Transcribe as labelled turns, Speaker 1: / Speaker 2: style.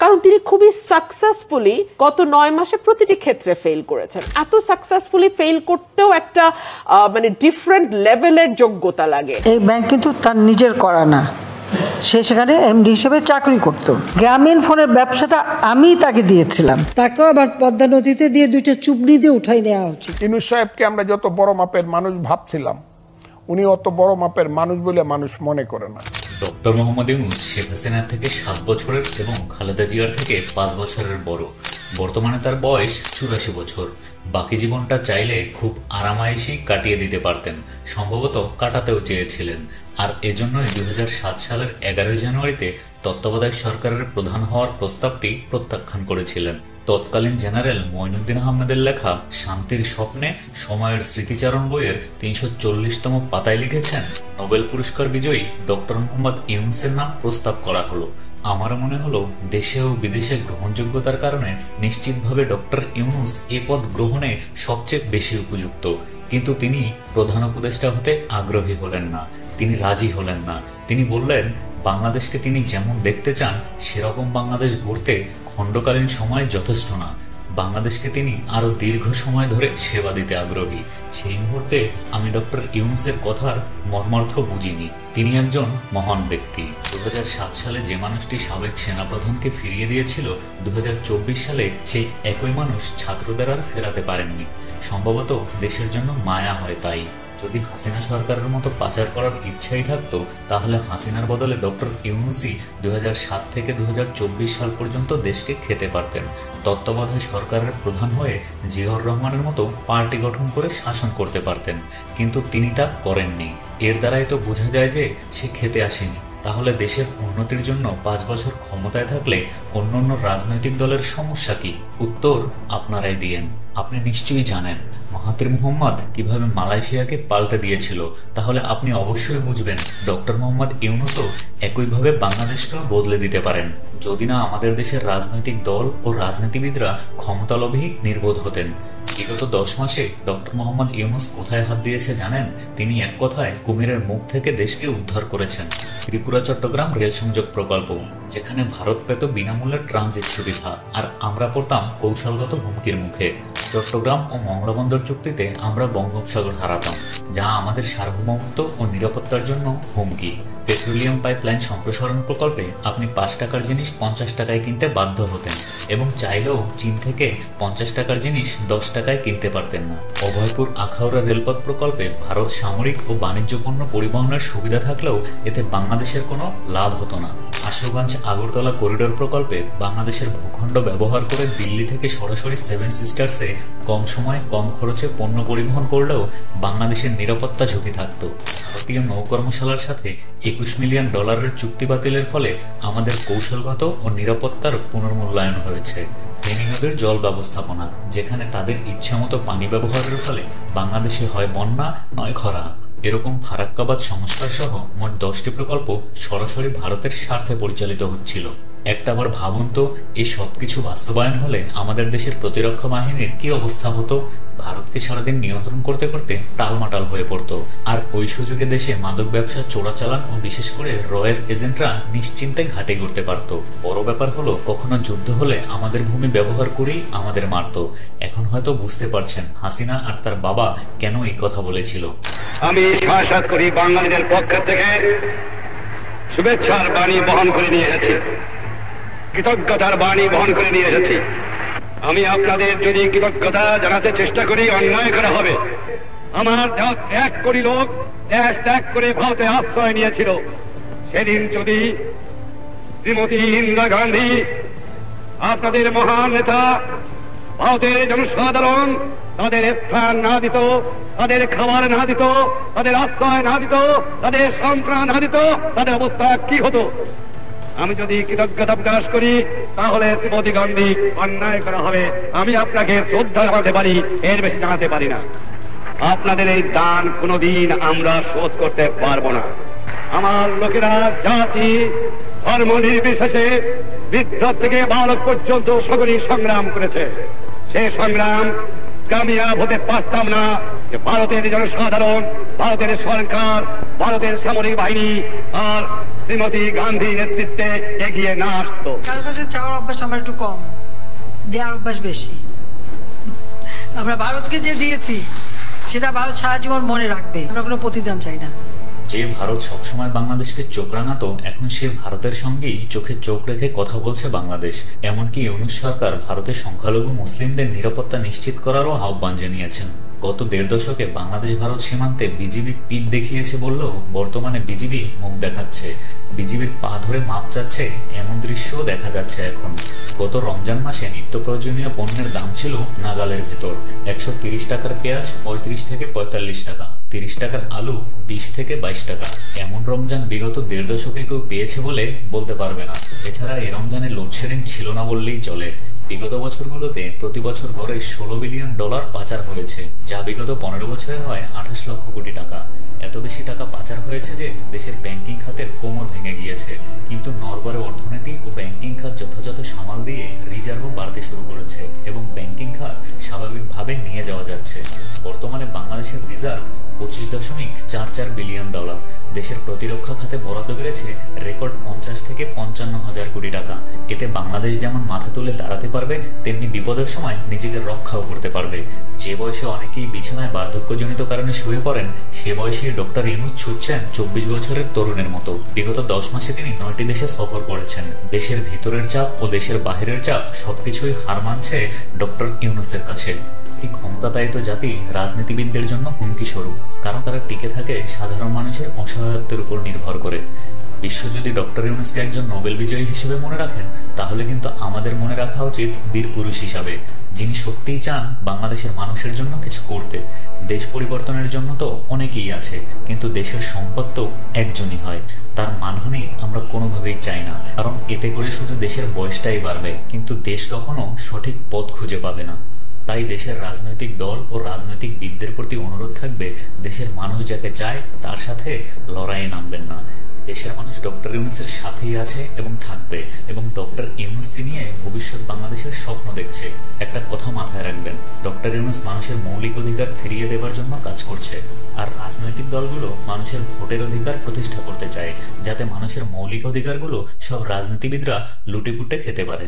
Speaker 1: কারণ তিনি খুবই সাকসেসফুলি গত 9 মাসে প্রতিটি ক্ষেত্রে ফেল করেছেন। এত সাকসেসফুলি ফেল করতেও একটা মানে ডিফারেন্ট লেভেলের যোগ্যতা লাগে।
Speaker 2: এই ব্যাংক কিন্তু তার নিজের করা না, সে সেখানে এমডি হিসেবে চাকরি করত। গ্রামীণ ফোনের ব্যবসাটা আমি তাকে দিয়েছিলাম, তাকেও আবার পদ্মা নদীতে দিয়ে 2টা চুবড়ি দিয়ে উঠাই নেওয়া উচিত।
Speaker 3: ইউনূস সাহেবকে আমরা যত বড় মাপের মানুষ ভাবছিলাম, উনি অত বড় মাপের মানুষ বলে মানুষ মনে করে না।
Speaker 4: ডক্টর মোহাম্মদ ইউনূস শেখ হাসিনার থেকে 7 বছরের এবং খালেদা জিয়ার থেকে 5 বছরের বড়। বর্তমানে তার বয়স 84 বছর। বাকি জীবনটা চাইলে খুব আরামায়েশি কাটিয়ে দিতে পারতেন, সম্ভবত কাটাতেও চেয়েছিলেন। আর এজন্যই 2007 সালের 11 জানুয়ারিতে তত্ত্বাবধায়ক সরকারের প্রধান হওয়ার প্রস্তাবটি প্রত্যাখ্যান করেছিলেন। তৎকালীন জেনারেল মঈনুদ্দিন আহমেদের লেখা শান্তির স্বপ্নে সময়ের স্মৃতিচারণ বইয়ের 340তম পাতায় লিখেছেন, নোবেল পুরস্কার বিজয়ী ডক্টর মোহাম্মদ ইউনূসের নাম প্রস্তাব করা হলো। আমার মনে হলো দেশে ও বিদেশে গ্রহণযোগ্যতার কারণে নিশ্চিতভাবে ডক্টর ইউনূস এ পদ গ্রহণে সবচেয়ে বেশি উপযুক্ত। কিন্তু তিনি প্রধান উপদেষ্টা হতে আগ্রহী হলেন না, তিনি রাজি হলেন না। তিনি বললেন, বাংলাদেশকে তিনি যেমন দেখতে চান সেরকম বাংলাদেশ গড়তে খণ্ডকালীন সময় যথেষ্ট না। বাংলাদেশকে তিনি আরো দীর্ঘ সময় ধরে সেবা দিতে আগ্রহী। সেই মুহূর্তে আমি ডক্টর ইউনূসের কথার মর্মার্থ বুঝিনি। তিনি একজন মহান ব্যক্তি। 2007 সালে যে মানুষটি সাবেক সেনাপ্রধানকে ফিরিয়ে দিয়েছিল, 2024 সালে সেই একই মানুষ ছাত্রদের আর ফেরাতে পারেননি। সম্ভবত দেশের জন্য মায়া হয় তাই। যদি হাসিনা সরকারের মতো পাচার করার ইচ্ছাই থাকতো, তাহলে হাসিনার বদলে ডক্টর ইউনূসই 2007 থেকে 2024 সাল পর্যন্ত দেশকে খেতে পারতেন। তত্ত্বাবধায়ক সরকারের প্রধান হয়ে জিয়াউর রহমানের মতো পার্টি গঠন করে শাসন করতে পারতেন, কিন্তু তিনি তা করেননি। এর দ্বারাই তো বোঝা যায় যে সে খেতে আসেনি। তাহলে দেশের উন্নতির জন্য 5 বছর ক্ষমতায় থাকলে অন্যান্য রাজনৈতিক দলের সমস্যা কি? উত্তর আপনারাই দিয়েন। আপনি নিশ্চয়ই জানেন মাহাথির মোহাম্মদ কিভাবে মালয়েশিয়াকে পাল্টে দিয়েছিল, তাহলে আপনি অবশ্যই বুঝবেন ডক্টর মোহাম্মদ ইউনূসও একইভাবে বাংলাদেশকে বদলে দিতে পারেন, যদি না আমাদের দেশের রাজনৈতিক দল ও রাজনীতিবিদরা ক্ষমতালোভী নির্বোধ হতেন। বিগত 10 মাসে ডক্টর মোহাম্মদ ইউনূস কোথায় হাত দিয়েছে জানেন? তিনি এক কথায় কুমিরের মুখ থেকে দেশকে উদ্ধার করেছেন। ত্রিপুরা চট্টগ্রাম রেল সংযোগ প্রকল্প, যেখানে ভারত পেত বিনামূল্যে ট্রানজিট সুবিধা, আর আমরা পড়তাম কৌশলগত হুমকির মুখে। চট্টগ্রাম ও মংলা বন্দর চুক্তিতে আমরা বঙ্গোপসাগর হারাতাম, যা আমাদের সার্বভৌমত্ব ও নিরাপত্তার জন্য হুমকি। পেট্রোলিয়াম পাইপলাইন সম্প্রসারণ প্রকল্পে আপনি 5 টাকার জিনিস 50 টাকায় কিনতে বাধ্য হতেন, এবং চাইলেও চীন থেকে 50 টাকার জিনিস 10 টাকায় কিনতে পারতেন না। অভয়পুর আখাউড়া রেলপথ প্রকল্পে ভারত সামরিক ও বাণিজ্য পণ্য পরিবহনের সুবিধা থাকলেও এতে বাংলাদেশের কোনো লাভ হতো না। আশুগঞ্জ আগরতলা করিডোর প্রকল্পে বাংলাদেশের ভূখণ্ড ব্যবহার করে দিল্লি থেকে সরাসরি 7 সিস্টার্সে কম সময়ে কম খরচে পণ্য পরিবহন করলেও বাংলাদেশের নিরাপত্তা ঝুঁকি থাকত। ভারতীয় নৌকর্মশালার সাথে $21 মিলিয়ন চুক্তি বাতিলের ফলে আমাদের কৌশলগত ও নিরাপত্তার পুনর্মূল্যায়ন হয়েছে। ফেনী নদের জল ব্যবস্থাপনা, যেখানে তাদের ইচ্ছামতো পানি ব্যবহারের ফলে বাংলাদেশে হয় বন্যা নয় খরা। এরকম ফারাক্কাবাদ সংস্কার সহ মোট 10টি প্রকল্প সরাসরি ভারতের স্বার্থে পরিচালিত হচ্ছিল। একটাবার ভাবুন তো, এই সবকিছু বাস্তবায়ন হলে আমাদের দেশের প্রতিরক্ষা বাহিনীর কি অবস্থা হতো? ভারতকে সারাদিন নিয়ন্ত্রণ করতে করতে টালমাটাল হয়ে পড়তো। আর ওই সুযোগে দেশে মাদক ব্যবসা চোরাচালান ও বিশেষ করে রয়ের এজেন্টরা নিশ্চিন্তে ঘাটে ঘুরতে পারত। বড় ব্যাপার হলো, কখনো যুদ্ধ হলে আমাদের ভূমি ব্যবহার করেই আমাদের মারত। এখন হয়তো বুঝতে পারছেন হাসিনা আর তার বাবা কেন এই কথা বলেছিল।
Speaker 5: আমি সাক্ষাৎ করি বাঙালিদের পক্ষ থেকে শুভেচ্ছার বাণী বহন করে নিয়ে এসেছি, কৃতজ্ঞতার বাণী বহন করে নিয়ে এসেছি। আমি আপনাদের যদি কৃতজ্ঞতা জানাতে চেষ্টা করি, অন্যায় করা হবে। আমার 1 কোটি লোক দেশ ত্যাগ করে ভারতে আশ্রয় নিয়েছিল। সেদিন যদি শ্রীমতী ইন্দিরা গান্ধী, আপনাদের মহান নেতা, ভারতের জনসাধারণ তাদের স্থান না দিত, তাদের খাবার না দিত, তাদের আশ্রয় না দিত, তাদের সন্ত্রাস না দিত, তাদের অবস্থা কি হতো? আমি যদি কৃতজ্ঞতা প্রকাশ করি, তাহলে শ্রীমতী গান্ধী অন্যায় করা হবে। আমি আপনাকে শ্রদ্ধা জানাতে পারি, এর বেশি জানাতে পারি না। আপনাদের এই দান কোনোদিন আমরা শোধ করতে পারবো না। আমার লোকেরা জাতি ধর্ম নির্বিশেষে বৃদ্ধ থেকে বালক পর্যন্ত সকলেই সংগ্রাম করেছে। সেই সংগ্রাম কামিয়াব হতে পারতাম না যে ভারতের জনসাধারণ, ভারতের সরকার, ভারতের সামরিক বাহিনী আর শ্রীমতী গান্ধী নেতৃত্বে এগিয়ে না আসতো।
Speaker 2: কারো কাছে চাওয়ার অভ্যাস আমার একটু কম, দেওয়ার অভ্যাস বেশি। আমরা ভারতকে যে দিয়েছি সেটা ভারত সারা জীবন মনে রাখবে, আমরা কোনো প্রতিদান চাই না।
Speaker 4: যে ভারত সবসময় বাংলাদেশকে চোখ রাঙাতো, এখন সে ভারতের সঙ্গেই চোখে চোখ রেখে কথা বলছে বাংলাদেশ। এমনকি ইউনূস সরকার ভারতের সংখ্যালঘু মুসলিমদের নিরাপত্তা নিশ্চিত করারও আহ্বান জানিয়েছেন। গত 1.5 দশকে বাংলাদেশ ভারত সীমান্তে বিজিবি পিঠ দেখিয়েছে বললেও বর্তমানে বিজিবি মুখ দেখাচ্ছে, বিজিবির পা ধরে মাপ চাচ্ছে, এমন দৃশ্যও দেখা যাচ্ছে এখন। গত রমজান মাসে নিত্য প্রয়োজনীয় পণ্যের দাম ছিল নাগালের ভেতর। 130 টাকার পেঁয়াজ 35 থেকে 45 টাকা, 30 টাকার আলু 20 থেকে 22 টাকা। এমন রমজান বিগত 1.5 দশকে কেউ পেয়েছে বলে বলতে পারবে না। এছাড়া এই রমজানে লোডশেডিং ছিল না বললেই চলে। বিগত বছরগুলোতে প্রতি বছর গড়ে $16 বিলিয়ন পাচার হয়েছে, যা বিগত 15 বছরে হয় 28 লক্ষ কোটি টাকা। এত বেশি টাকা পাচার হয়েছে যে দেশের ব্যাংকিং খাতের কোমর ভেঙে গিয়েছে। কিন্তু নড়বড়ে অর্থনীতি ও ব্যাংকিং খাত যথাযথ সামাল দিয়ে রিজার্ভও বাড়তে শুরু করেছে এবং ব্যাংকিং খাত স্বাভাবিকভাবে নিয়ে যাওয়া যাচ্ছে। বর্তমানে বাংলাদেশের রিজার্ভ $25.44 বিলিয়ন। দেশের প্রতিরক্ষা খাতে বরাদ্দ বেড়েছে রেকর্ড 50 থেকে 55 হাজার কোটি টাকা। এতে বাংলাদেশ যেমন মাথা তুলে দাঁড়াতে পারবে, তেমনি বিপদের সময় নিজেকে রক্ষাও করতে পারবে। যে বয়সে অনেকেই বিছানায় বার্ধক্যজনিত কারণে শুয়ে পড়েন, সে বয়সে ডক্টর ইউনূস ছুটছেন 24 বছরের তরুণের মতো। বিগত 10 মাসে তিনি 9টি দেশে সফর করেছেন। দেশের ভিতরের চাপ ও দেশের বাহিরের চাপ সবকিছুই হার মানছে ডক্টর ইউনূসের কাছে। ক্ষমতায়িত জাতি রাজনীতিবিদদের জন্য হুমকি স্বরূপ, কারণ তারা টিকে থাকে সাধারণ মানুষের অসহায়ত্বের উপর নির্ভর করে। বিশ্ব যদি ডক্টর ইউনূসকে একজন নোবেল বিজয়ী হিসেবে মনে রাখেন, তাহলে কিন্তু আমাদের মনে রাখা উচিত বীর পুরুষ হিসাবে, যিনি সত্যিই চান বাংলাদেশের মানুষের জন্য কিছু করতে। দেশ পরিবর্তনের জন্য তো অনেকেই আছে, কিন্তু দেশের সম্পদ তো একজনই হয়। তার মানহানি আমরা কোনোভাবেই চাই না, কারণ এতে করে শুধু দেশের বয়সটাই বাড়বে, কিন্তু দেশ কখনো সঠিক পথ খুঁজে পাবে না। তাই দেশের রাজনৈতিক দল ও রাজনৈতিকবিদদের প্রতি অনুরোধ থাকবে, দেশের মানুষ যাকে চায় তার সাথে লড়াইয়ে নামবেন না। দেশের মানুষ ডক্টর ইউনূসের সাথেই আছে এবং থাকবে, এবং ডক্টর ইউনূসকে নিয়ে ভবিষ্যৎ বাংলাদেশের স্বপ্ন দেখছে। একটা কথা মাথায় রাখবেন, ডক্টর ইউনূস মানুষের মৌলিক অধিকার ফিরিয়ে দেওয়ার জন্য কাজ করছে, আর রাজনৈতিক দলগুলো মানুষের ভোটের অধিকার প্রতিষ্ঠা করতে চায়, যাতে মানুষের মৌলিক অধিকারগুলো সব রাজনীতিবিদরা লুটেপুটে খেতে পারে।